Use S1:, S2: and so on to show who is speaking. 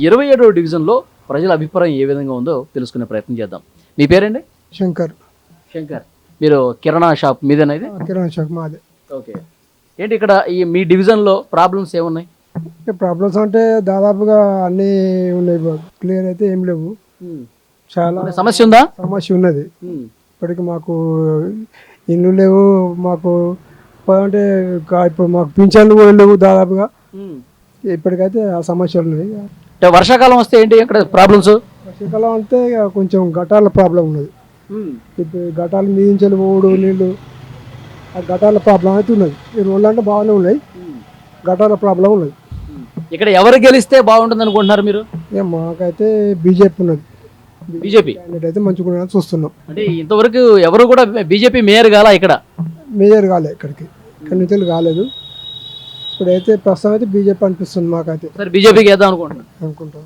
S1: 27వ డివిజన్లో ప్రజల అభిప్రాయం ఏ విధంగా ఉందో తెలుసుకునే ప్రయత్నం చేద్దాం. మీ పేరండి?
S2: శంకర్.
S1: శంకర్, మీరు కిరాణా షాప్ మీదేనా ఇది?
S2: కిరాణా షాప్ మాదే.
S1: ఓకే. ఏంటి ఇక్కడ ఈ మీ డివిజన్లో ప్రాబ్లమ్స్ ఏమున్నాయి?
S2: ప్రాబ్లమ్స్ అంటే దాదాపుగా అన్నీ ఉన్నాయి బాబు, క్లియర్ అయితే ఏం లేవు. చాలా
S1: సమస్య ఉందా?
S2: సమస్య ఉన్నది. ఇప్పటికి మాకు ఇల్లు లేవు, మాకు అంటే ఇప్పుడు మాకు పింఛన్లు కూడా లేవు దాదాపుగా. ఇప్పటికైతే ఆ సమస్యలు ఉన్నాయి.
S1: అంటే వర్షాకాలం వస్తే ఏంటి ఇక్కడ ప్రాబ్లమ్స్?
S2: వర్షాకాలం అంటే ఇక కొంచెం గటాల ప్రాబ్లం ఉన్నది. ఇప్పుడు గటాలు మిదించలు పోడు నీళ్ళు, ఆ గటాల ప్రాబ్లం అయితే ఉన్నది. ఈ రోడ్లు అంటే బాగానే ఉన్నాయి, గటాల ప్రాబ్లం ఉన్నది.
S1: ఇక్కడ ఎవరు గెలిస్తే బాగుంటుంది అనుకుంటున్నారు మీరు?
S2: మాకైతే బీజేపీ ఉన్నది.
S1: బీజేపీ
S2: క్యాండిడేట్ అయితే మంచిగా చూస్తున్నాం.
S1: అంటే ఇంతవరకు ఎవరు కూడా బీజేపీ మేయర్ కాలా ఇక్కడ?
S2: మేజర్ కాలేదు, ఇక్కడి నుంచి కాలేదు. ఇప్పుడైతే ప్రస్తుతం అయితే బీజేపీ అనిపిస్తుంది మాకైతే.
S1: బీజేపీకి వేద్దాం అనుకుంటున్నాను.
S2: అనుకుంటాం.